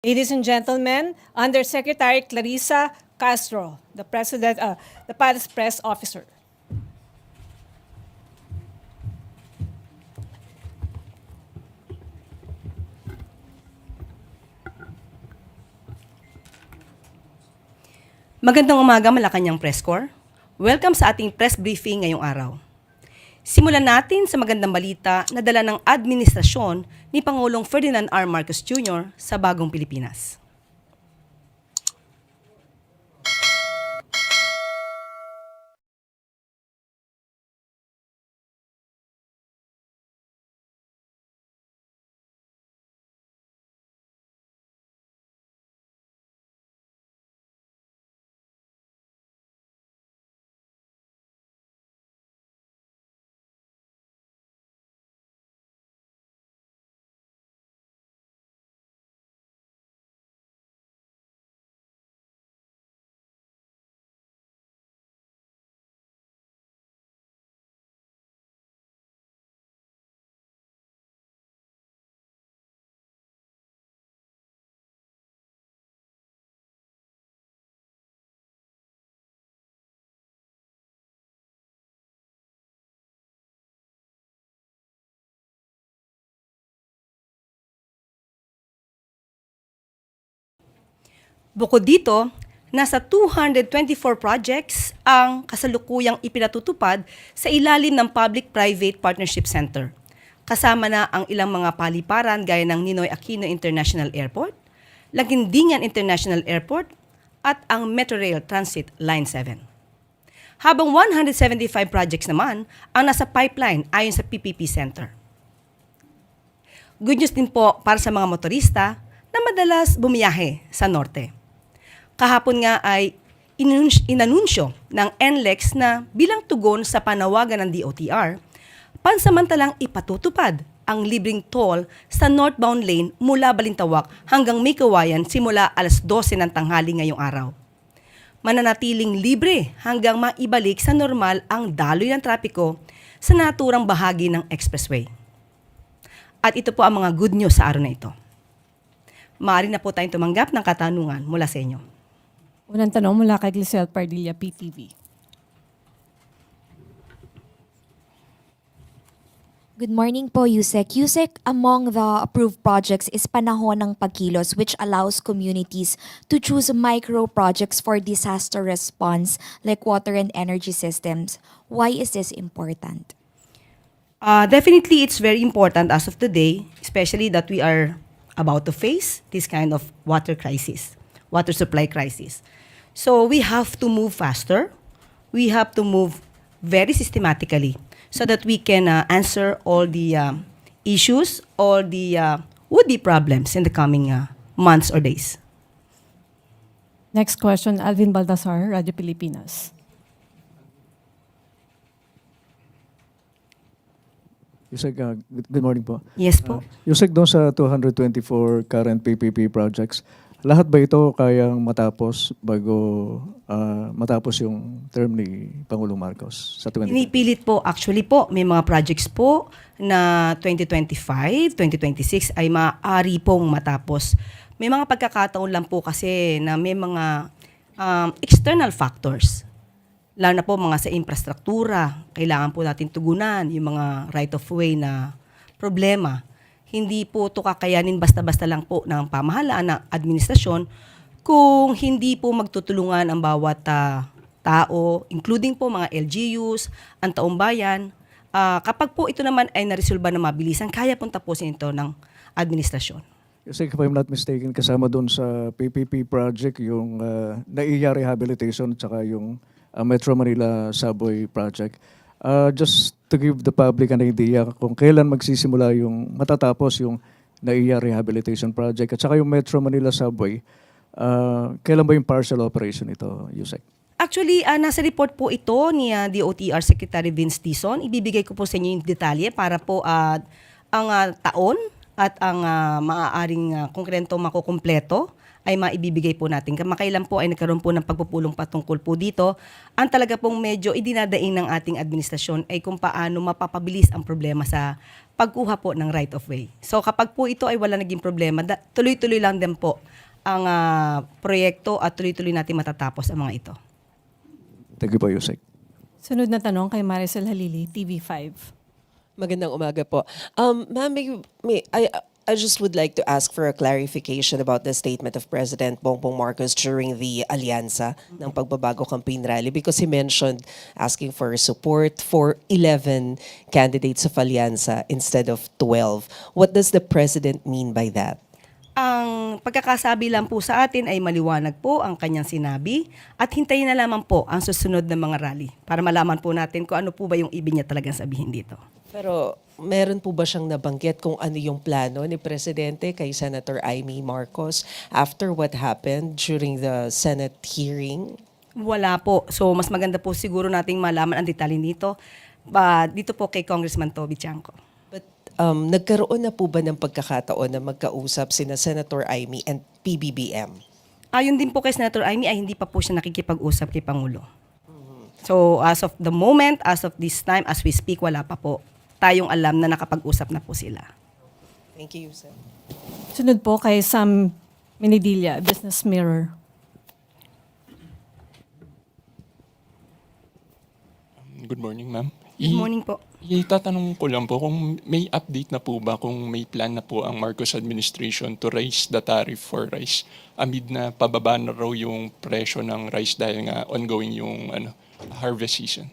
Ladies and gentlemen, Undersecretary Clarissa Castro, the Palace Press Officer. Magandang umaga, Malacanang Press Corps. Welcome sa ating press briefing ngayong araw. Simulan natin sa magandang balita na dala ng administrasyon ni Pangulong Ferdinand R. Marcos Jr. sa Bagong Pilipinas. Bukod dito, nasa 224 projects ang kasalukuyang ipinatutupad sa ilalim ng Public-Private Partnership Center. Kasama na ang ilang mga paliparan gaya ng Ninoy Aquino International Airport, Lagindingan International Airport, at ang Metrorail Transit Line 7. Habang 175 projects naman ang nasa pipeline ayon sa PPP Center. Good news din po para sa mga motorista na madalas bumiyahe sa norte. Kahapon nga ay inanunsyo ng NLEX na bilang tugon sa panawagan ng DOTR, pansamantalang ipatutupad ang libreng toll sa northbound lane mula Balintawak hanggang May Kawayan simula alas 12 ng tanghali ngayong araw. Mananatiling libre hanggang maibalik sa normal ang daloy ng trapiko sa naturang bahagi ng expressway. At ito po ang mga good news sa araw na ito. Maaari na po tayong tumanggap ng katanungan mula sa inyo. Unang tanong mula kay Glisel Pardilla, PTV. Good morning po, Yusek. Yusek, among the approved projects is Panahon ng Pagkilos, which allows communities to choose micro projects for disaster response like water and energy systems. Why is this important? Definitely, it's very important as of today, especially that we are about to face this kind of water crisis, water supply crisis. So we have to move faster. We have to move very systematically so that we can answer all the issues, all the would-be problems in the coming months or days. Next question, Alvin Baltasar, Radyo Pilipinas. Yusek, good morning po. Yes po. Yusek, doon sa 224 current PPP projects, lahat ba ito kayang matapos bago matapos yung term ni Pangulong Marcos sa 2020? Pinipilit po, actually po, may mga projects po na 2025, 2026 ay maaari pong matapos. May mga pagkakataon lang po kasi na may mga external factors. Lalo na po mga sa infrastruktura, kailangan po natin tugunan yung mga right-of-way na problema. Hindi po ito kakayanin basta-basta lang po ng pamahalaan ng administrasyon kung hindi po magtutulungan ang bawat tao, including po mga LGUs, ang taong bayan. Kapag po ito naman ay naresolba na mabilisan, kaya pong tapusin ito ng administrasyon. Yusek, if I'm not mistaken, kasama doon sa PPP project yung NAIA Rehabilitation at saka yung Metro Manila Subway Project. Just to give the public an idea kung kailan magsisimula yung matatapos yung NAIA Rehabilitation Project at saka yung Metro Manila Subway, kailan ba yung partial operation ito, Yusek? Actually, nasa report po ito ni DOTR Secretary Vince Dizon. Ibibigay ko po sa inyo yung detalye para po ang taon at ang maaaring konkrento makukumpleto ay maibibigay po natin. Kamakailan po ay nagkaroon po ng pagpupulong patungkol po dito. Ang talaga pong medyo idinadaing ng ating administrasyon ay kung paano mapapabilis ang problema sa pagkuha po ng right of way. So kapag po ito ay wala naging problema, tuloy-tuloy lang din po ang proyekto at tuloy-tuloy natin matatapos ang mga ito. Thank you po, Yusek. Sunod na tanong kay Maricel Halili, TV5. Magandang umaga po. Ma'am, I just would like to ask for a clarification about the statement of President Bongbong Marcos during the Alianza ng Pagbabago Campaign Rally because he mentioned asking for support for 11 candidates of Alianza instead of 12. What does the President mean by that? Ang pagkakasabi lang po sa atin ay maliwanag po ang kanyang sinabi at hintayin na lamang po ang susunod na mga rally para malaman po natin kung ano po ba yung ibig niya talagang sabihin dito. Pero meron po ba siyang nabanggit kung ano yung plano ni Presidente kay Senator Amy Marcos after what happened during the Senate hearing? Wala po. So mas maganda po siguro nating malaman ang detalye nito dito po kay Congressman Toby Chanco. But nagkaroon na po ba ng pagkakataon na magkausap sina Senator Amy and PBBM? Ayon din po kay Senator Amy ay hindi pa po siya nakikipag-usap kay Pangulo. So as of the moment, as of this time, as we speak, wala pa po tayong alam na nakapag-usap na po sila. Thank you, sir. Sunod po kay Sam Minidilla, Business Mirror. Good morning, ma'am. Good morning po. Itatanong ko lang po kung may update na po ba, kung may plan na po ang Marcos administration to raise the tariff for rice amid na pababa na raw yung presyo ng rice dahil nga ongoing yung harvest season.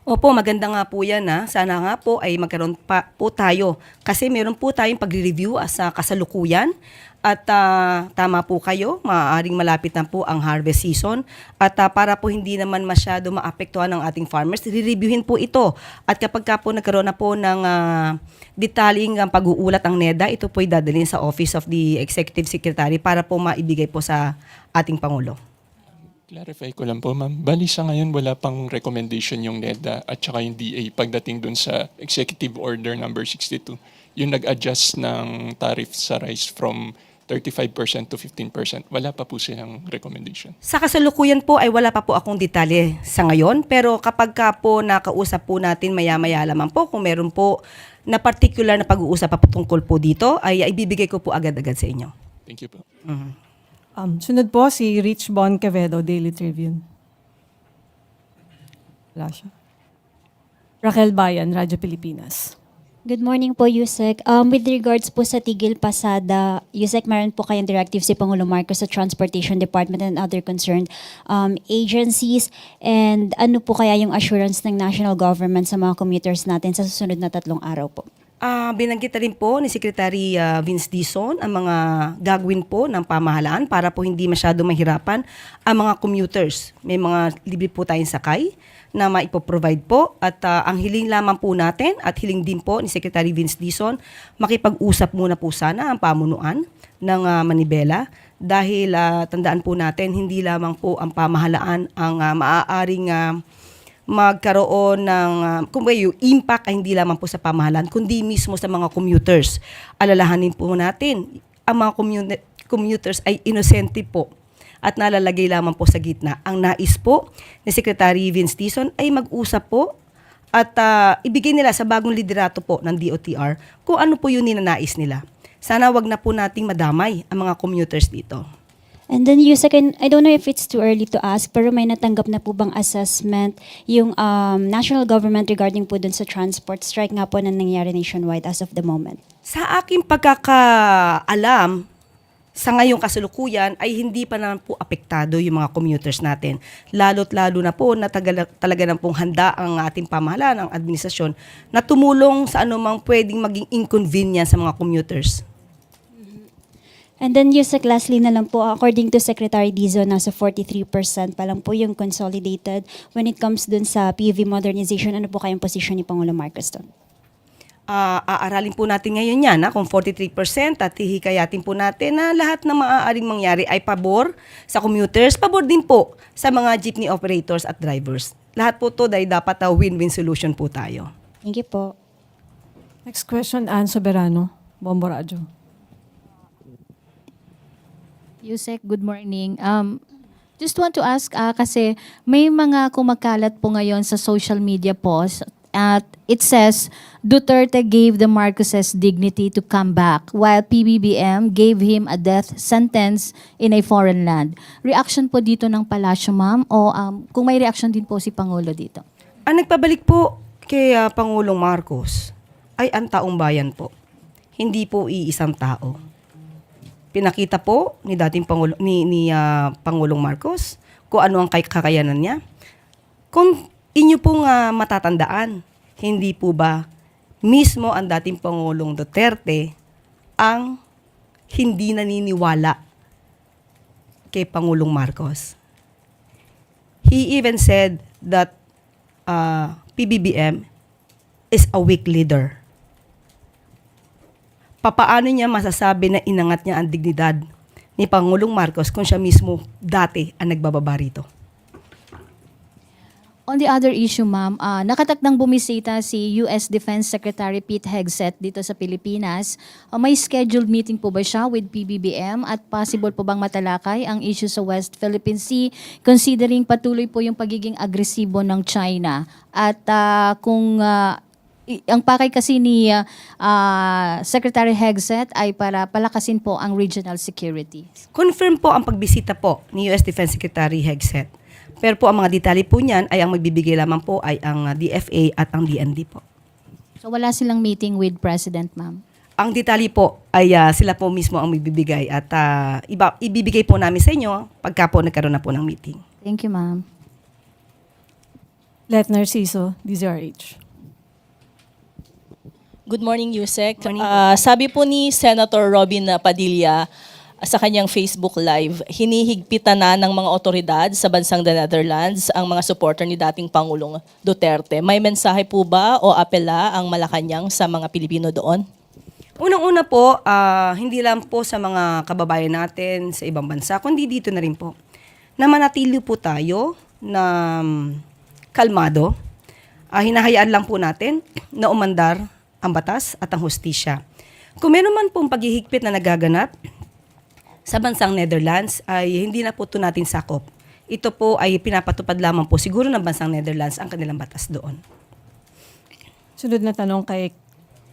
Opo, maganda nga po yan. Sana nga po ay magkaroon pa po tayo. Kasi meron po tayong pagre-review sa kasalukuyan. At tama po kayo, maaaring malapit na po ang harvest season. At para po hindi naman masyado maapektuhan ng ating farmers, re-reviewin po ito. At kapag ka po nagkaroon na po ng detaling pag-uulat ang NEDA, ito po ay dadalhin sa Office of the Executive Secretary para po maibigay po sa ating Pangulo. Clarify ko lang po, ma'am. Bali sa ngayon, wala pang recommendation yung NEDA at saka yung DA pagdating dun sa Executive Order number 62. Yung nag-adjust ng tariff sa rice from 35% to 15%. Wala pa po silang recommendation. Sa kasalukuyan po ay wala pa po akong detalye sa ngayon. Pero kapag ka po nakausap po natin maya-maya lamang po, kung meron po na particular na pag-uusap pa tungkol po dito, ay ibibigay ko po agad-agad sa inyo. Thank you po. Sunod po si Rich Bon Quevedo, Daily Tribune. Wala siya. Raquel Bayan, Radyo Pilipinas. Good morning po, Yusek. With regards po sa Tigil Pasada, Yusek, meron po kayong directive si Pangulo Marcos sa Transportation Department and other concerned agencies. And ano po kaya yung assurance ng national government sa mga commuters natin sa susunod na 3 araw po? Binanggit na rin po ni Secretary Vince Dizon ang mga gagawin po ng pamahalaan para po hindi masyado mahirapan ang mga commuters. May mga libre po tayong sakay na maipoprovide po at ang hiling lamang po natin at hiling din po ni Secretary Vince Dizon, makipag-usap muna po sana ang pamunuan ng Manibela dahil tandaan po natin hindi lamang po ang pamahalaan ang maaaring magkaroon ng yung impact ay hindi lamang po sa pamahalaan kundi mismo sa mga commuters. Alalahanin po natin ang mga commuters ay inosente po at nalalagay lamang po sa gitna. Ang nais po ni Secretary Vince Dizon ay mag-usap po at ibigay nila sa bagong liderato po ng DOTR kung ano po yung ninanais nila. Sana wag na po nating madamay ang mga commuters dito. And then, Yusek, I don't know if it's too early to ask, pero may natanggap na po bang assessment yung national government regarding po dun sa transport strike nga po na nangyari nationwide as of the moment? Sa aking pagkakaalam, sa ngayong kasalukuyan ay hindi pa naman po apektado yung mga commuters natin. Lalo't lalo na po na talaga na pong handa ang ating pamahalaan, ang administrasyon, na tumulong sa anumang pwedeng maging inconvenience sa mga commuters. And then, Yusek, lastly na lang po, according to Secretary Dizon, nasa 43% pa lang po yung consolidated. When it comes dun sa PV modernization, ano po kayong posisyon ni Pangulo Marcos doon? Aaralin po natin ngayon yan kung 43% at hihikayatin po natin na lahat na maaaring mangyari ay pabor sa commuters, pabor din po sa mga jeepney operators at drivers. Lahat po to dahil dapat win-win solution po tayo. Thank you po. Next question, Ann Soberano, Bombo Radyo. Yusek, good morning. Just want to ask, kasi may mga kumakalat po ngayon sa social media post at it says, Duterte gave the Marcoses dignity to come back while PBBM gave him a death sentence in a foreign land. Reaction po dito ng palasyo, ma'am? O kung may reaction din po si Pangulo dito? Ang nagpabalik po kay Pangulong Marcos ay ang taong bayan po. Hindi po iisang tao. Pinakita po ni dating Pangulong Marcos kung ano ang kakayanan niya. Kung inyo pong matatandaan, hindi po ba mismo ang dating Pangulong Duterte ang hindi naniniwala kay Pangulong Marcos? He even said that PBBM is a weak leader. Papaano niya masasabi na inangat niya ang dignidad ni Pangulong Marcos kung siya mismo dati ang nagbababa rito? On the other issue, ma'am, nakatakdang bumisita si US Defense Secretary Pete Hegseth dito sa Pilipinas. May scheduled meeting po ba siya with PBBM at possible po bang matalakay ang issue sa West Philippine Sea considering patuloy po yung pagiging agresibo ng China? At kung ang pakay kasi ni Secretary Hegseth ay para palakasin po ang regional security. Confirm po ang pagbisita po ni US Defense Secretary Hegseth. Pero po ang mga detalye po niyan ay ang magbibigay lamang po ay ang DFA at ang DND po. So wala silang meeting with President, ma'am? Ang detalye po ay sila po mismo ang magbibigay at ibibigay po namin sa inyo pagka po nagkaroon na po ng meeting. Thank you, ma'am. Let Narciso, DZRH. Good morning, Yusek. Morning. Sabi po ni Senator Robin Padilla sa kanyang Facebook Live, hinihigpitan na ng mga otoridad sa bansang The Netherlands ang mga supporter ni dating Pangulong Duterte. May mensahe po ba o apela ang Malacanang sa mga Pilipino doon? Unang-una po, hindi lang po sa mga kababayan natin sa ibang bansa, kundi dito na rin po, na manatili po tayo na kalmado. Hinahayaan lang po natin na umandar ang batas at ang hustisya. Kung meron man pong paghihigpit na nagaganap sa bansang Netherlands, ay hindi na po ito natin sakop. Ito po ay pinapatupad lamang po siguro ng bansang Netherlands ang kanilang batas doon. Sunod na tanong kay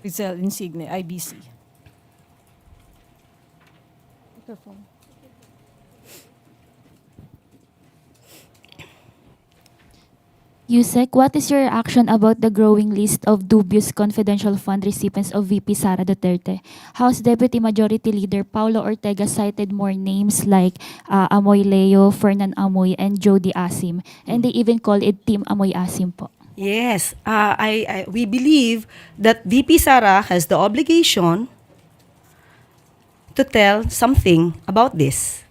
Rizal Insigne, IBC. Microphone. Yusek, what is your reaction about the growing list of dubious confidential fund recipients of VP Sara Duterte? House Deputy Majority Leader Paulo Ortega cited more names like Amoy Leo, Fernan Amoy, and Jody Asim. And they even call it Team Amoy Asim po. Yes, we believe that VP Sara has the obligation to tell something about this,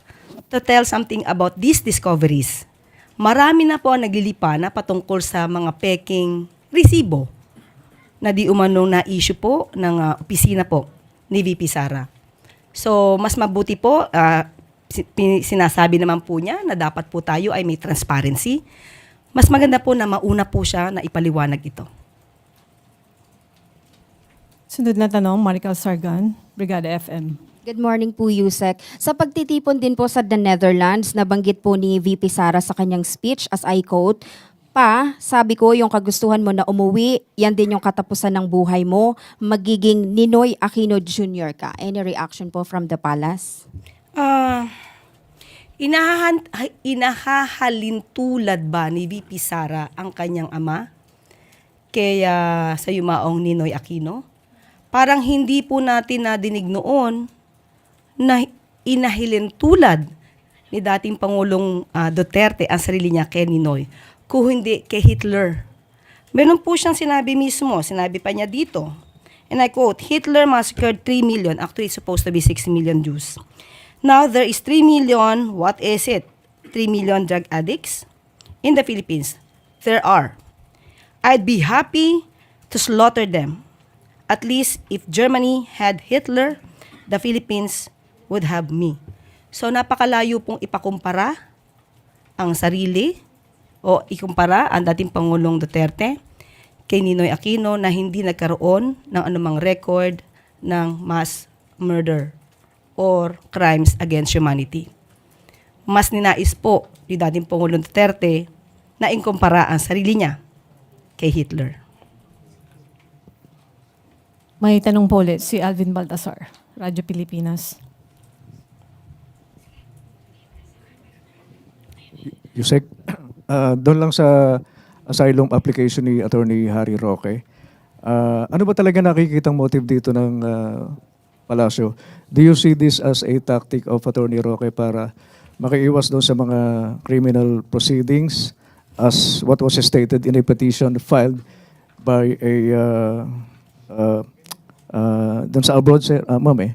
to tell something about these discoveries. Marami na po ang naglilipa na patungkol sa mga peking resibo na di umanong na issue po ng opisina po ni VP Sara. So, mas mabuti po, sinasabi naman po niya na dapat po tayo ay may transparency. Mas maganda po na mauna po siya na ipaliwanag ito. Sunod na tanong, Marical Sargan, Brigada FM. Good morning po, Yusek. Sa pagtitipon din po sa The Netherlands, nabanggit po ni VP Sara sa kanyang speech, as I quote, sabi ko, yung kagustuhan mo na umuwi, yan din yung katapusan ng buhay mo, magiging Ninoy Aquino Jr. ka. Any reaction po from the palace? Inahahalintulad ba ni VP Sara ang kanyang ama kaya sa yumaong Ninoy Aquino? Parang hindi po natin nadinig noon na inahilintulad ni dating Pangulong Duterte ang sarili niya kay Ninoy, kung hindi kay Hitler. Meron po siyang sinabi mismo, sinabi pa niya dito, and I quote, Hitler massacred 3 million, actually it's supposed to be 6 million Jews. Now there is 3 million, what is it? 3 million drug addicts in the Philippines. There are. I'd be happy to slaughter them. At least if Germany had Hitler, the Philippines would have me. So napakalayo pong ipakumpara ang sarili o ikumpara ang dating Pangulong Duterte kay Ninoy Aquino na hindi nagkaroon ng anumang record ng mass murder or crimes against humanity. Mas ninais po ni dating Pangulong Duterte na inkumpara ang sarili niya kay Hitler. May tanong po ulit si Alvin Baltasar, Radyo Pilipinas. Yusek, doon lang sa asylum application ni Attorney Harry Roque, ano ba talaga nakikitang motive dito ng Palacio? Do you see this as a tactic of Attorney Roque para makiiwas doon sa mga criminal proceedings as what was stated in a petition filed by a doon sa abroad, sir, ma'am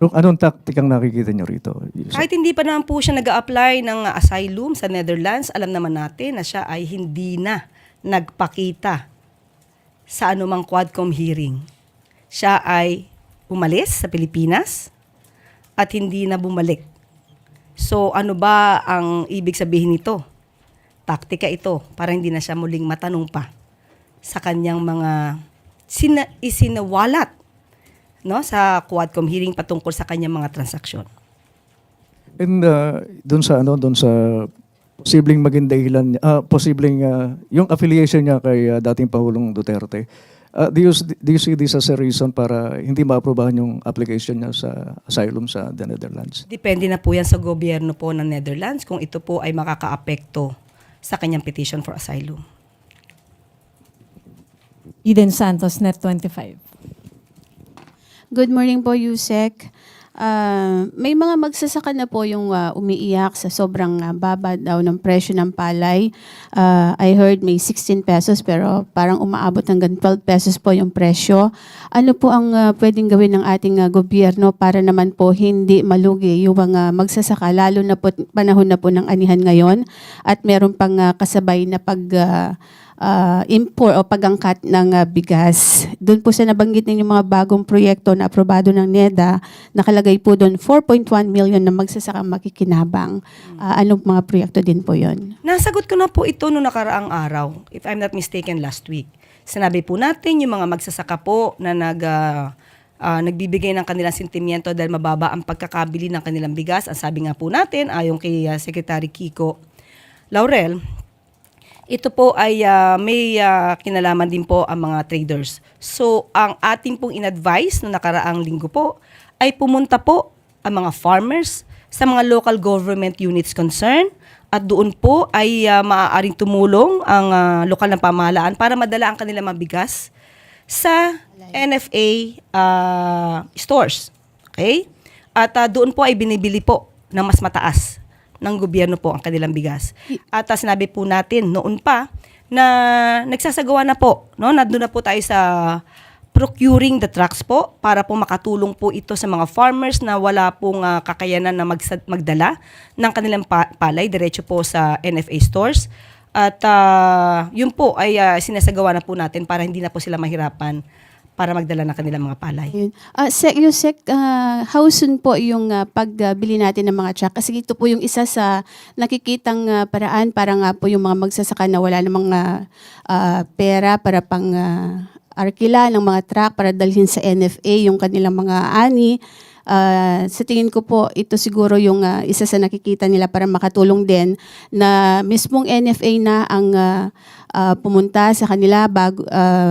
anong tactic ang nakikita nyo rito? Kahit hindi pa naman po siya nag-a-apply ng asylum sa Netherlands, alam naman natin na siya ay hindi na nagpakita sa anumang Quadcom hearing. Siya ay umalis sa Pilipinas at hindi na bumalik. So ano ba ang ibig sabihin nito? Taktika ito para hindi na siya muling matanong pa sa kanyang mga isinawalat, no, sa Quadcom hearing patungkol sa kanyang mga transaksyon. And doon sa posibleng maging dahilan, yung affiliation niya kay dating Pangulong Duterte, do you see this as a reason para hindi maaprobahan yung application niya sa asylum sa the Netherlands? Depende na po yan sa gobyerno po ng Netherlands kung ito po ay makakaapekto sa kanyang petition for asylum. Eden Santos, Net 25. Good morning po, Yusek. May mga magsasaka na po yung umiiyak sa sobrang baba daw ng presyo ng palay. I heard may 16 pesos pero parang umaabot hanggang 12 pesos po yung presyo. Ano po ang pwedeng gawin ng ating gobyerno para naman po hindi malugi yung mga magsasaka, lalo na po panahon na po ng anihan ngayon at meron pang kasabay na import o pag-angkat ng bigas. Doon po sa nabanggit ninyo mga bagong proyekto na aprobado ng NEDA, nakalagay po doon 4.1 million na magsasaka makikinabang. Anong mga proyekto din po yon? Nasagot ko na po ito noong nakaraang araw, if I'm not mistaken, last week. Sinabi po natin yung mga magsasaka po na nagbibigay ng kanilang sentimiento dahil mababa ang pagkakabili ng kanilang bigas. Ang sabi nga po natin, ayon kay Secretary Kiko Laurel, ito po ay may kinalaman din po ang mga traders. So, ang ating pong in-advise noong nakaraang linggo po ay pumunta po ang mga farmers sa mga local government units concerned at doon po ay maaaring tumulong ang lokal na pamahalaan para madala ang kanilang mabigas sa NFA stores. Okay? At doon po ay binibili po ng mas mataas ng gobyerno po ang kanilang bigas. At sinabi po natin noon pa na nagsasagawa na po, no? Nandun na po tayo sa procuring the trucks po para po makatulong po ito sa mga farmers na wala pong kakayanan na magdala ng kanilang palay diretso po sa NFA stores. At yun po ay sinasagawa na po natin para hindi na po sila mahirapan para magdala ng kanilang mga palay. Yusek, how soon po yung pagbili natin ng mga truck? Kasi ito po yung isa sa nakikitang paraan para nga po yung mga magsasaka na wala namang pera para pang arkila ng mga truck para dalhin sa NFA yung kanilang mga ani. Sa tingin ko po, ito siguro yung isa sa nakikita nila para makatulong din na mismong NFA na ang pumunta sa kanila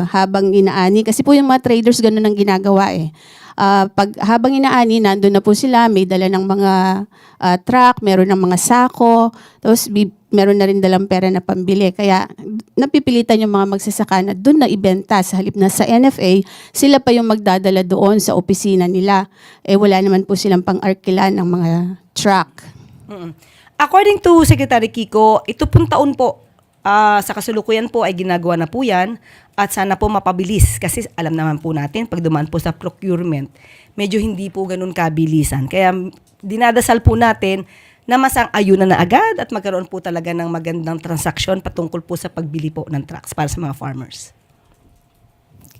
habang inaani. Kasi po yung mga traders ganun ang ginagawa eh. Habang inaani, nandun na po sila, may dala ng mga truck, meron ng mga sako, tapos meron na rin dalang pera na pambili. Kaya napipilitan yung mga magsasaka na doon na ibenta sa halip na sa NFA, sila pa yung magdadala doon sa opisina nila. Eh wala naman po silang pang-arkila ng mga truck. According to Secretary Kiko, ito pong taon po, sa kasulukuyan po ay ginagawa na po yan at sana po mapabilis kasi alam naman po natin pag dumaan po sa procurement, medyo hindi po ganun kabilisan. Kaya dinadasal po natin na masang-ayunan na agad at magkaroon po talaga ng magandang transaksyon patungkol po sa pagbili po ng trucks para sa mga farmers.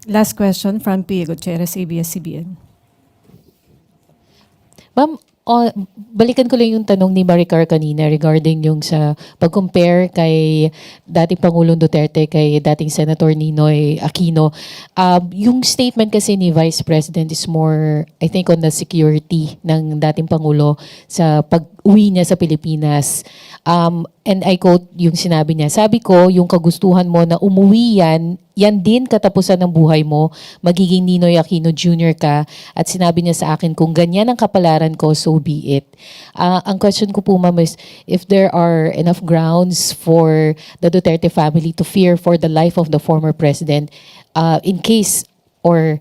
Last question from Pia Gutierrez, ABS-CBN. Ma'am, balikan ko lang yung tanong ni Maricar kanina regarding yung sa pag-compare kay dating Pangulong Duterte kay dating Senator Ninoy Aquino. Yung statement kasi ni Vice President is more, I think, on the security ng dating Pangulo sa pag-uwi niya sa Pilipinas. And I quote yung sinabi niya, sabi ko, yung kagustuhan mo na umuwi yan din katapusan ng buhay mo, magiging Ninoy Aquino Jr. ka, at sinabi niya sa akin, kung ganyan ang kapalaran ko, so be it. Ang question ko po, ma'am, is if there are enough grounds for the Duterte family to fear for the life of the former president in case or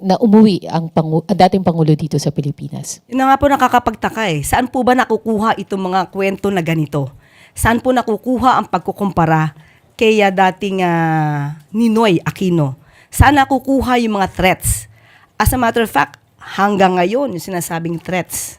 na umuwi ang dating Pangulo dito sa Pilipinas. Yun na nga po nakakapagtaka eh. Saan po ba nakukuha itong mga kwento na ganito? Saan po nakukuha ang pagkukumpara kay dating Ninoy Aquino? Saan nakukuha yung mga threats? As a matter of fact, hanggang ngayon, yung sinasabing threats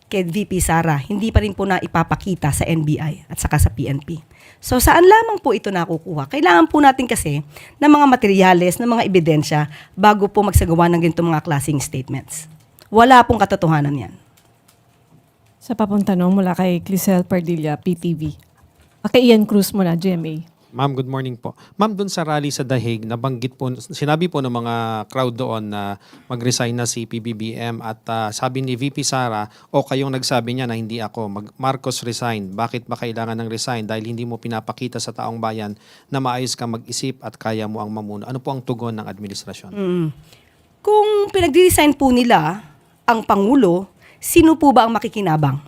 kay VP Sara, hindi pa rin po na ipapakita sa NBI at saka sa PNP. So saan lamang po ito nakukuha? Kailangan po natin kasi ng mga materyales, ng mga ebidensya bago po magsagawa ng ganitong mga klaseng statements. Wala pong katotohanan yan. Sa papong tanong mula kay Clisel Pardilla, PTV. Kay Ian Cruz muna, GMA. Ma'am, good morning po. Ma'am, doon sa rally sa The Hague, nabanggit po, sinabi po ng mga crowd doon na mag-resign na si PBBM at sabi ni VP Sara, o kayong nagsabi niya na hindi ako, Marcos resign. Bakit ba kailangan ng resign? Dahil hindi mo pinapakita sa taong bayan na maayos kang mag-isip at kaya mo ang mamuno. Ano po ang tugon ng administrasyon? Kung pinag-resign po nila ang Pangulo, sino po ba ang makikinabang?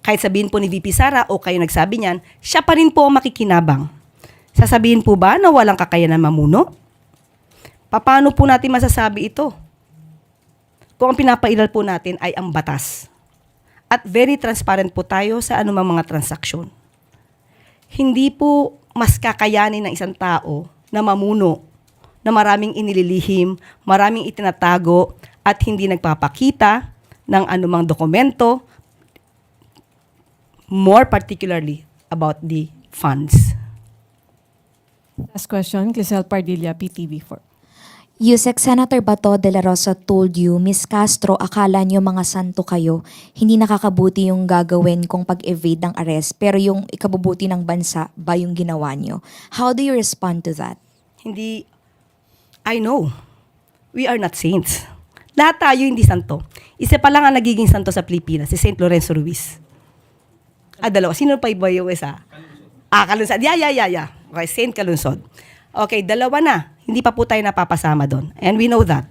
Kahit sabihin po ni VP Sara o kayo nagsabi niyan, siya pa rin po ang makikinabang. Sasabihin po ba na walang kakayanan mamuno? Paano po natin masasabi ito? Kung ang pinapailal po natin ay ang batas. At very transparent po tayo sa anumang mga transaksyon. Hindi po mas kakayanin ng isang tao na mamuno, na maraming inililihim, maraming itinatago, at hindi nagpapakita ng anumang dokumento, more particularly about the funds. Last question, Clisel Pardilla, PTV4. Yusek, Senator Bato de la Rosa told you, Miss Castro, akala niyo mga santo kayo. Hindi nakakabuti yung gagawin kung pag-evade ng arrest, pero yung ikabubuti ng bansa ba yung ginawa niyo? How do you respond to that? Hindi, I know, we are not saints. Lahat tayo hindi santo. Isa pa lang ang nagiging santo sa Pilipinas, si St. Lorenzo Ruiz. Dalawa. Sino pa iba yung isa? Kalunsod. Yeah. Okay, St. Kalunsod. Okay, dalawa na. Hindi pa po tayo napapasama doon. And we know that.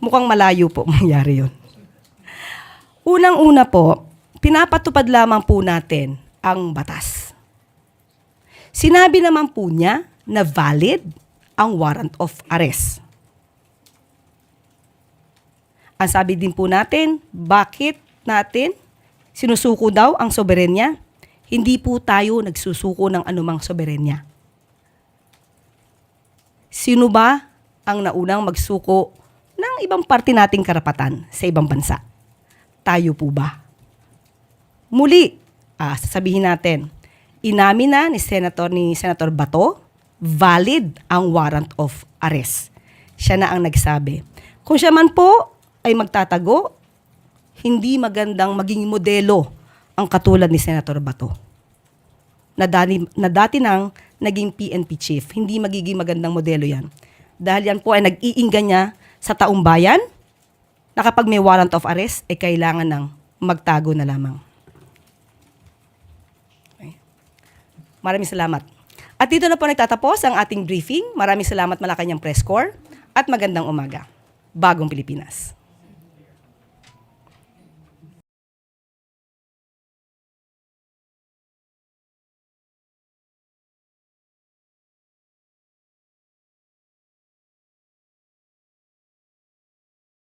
Mukhang malayo po mangyari yun. Unang-una po, pinapatupad lamang po natin ang batas. Sinabi naman po niya na valid ang warrant of arrest. Ang sabi din po natin, bakit natin sinusuko daw ang soberenya? Hindi po tayo nagsusuko ng anumang soberenya. Sino ba ang naunang magsuko ng ibang parte nating karapatan sa ibang bansa? Tayo po ba? Muli, sasabihin natin, inamin na ni Senator Bato, valid ang warrant of arrest. Siya na ang nagsabi. Kung siya man po ay magtatago, hindi magandang maging modelo ang katulad ni Senator Bato. Na dati nang naging PNP chief. Hindi magiging magandang modelo yan. Dahil yan po ay nag-iinggan niya sa taong bayan na kapag may warrant of arrest, ay kailangan ng magtago na lamang. Okay. Maraming salamat. At dito na po nagtatapos ang ating briefing. Maraming salamat Malacanang Press Corps at magandang umaga. Bagong Pilipinas.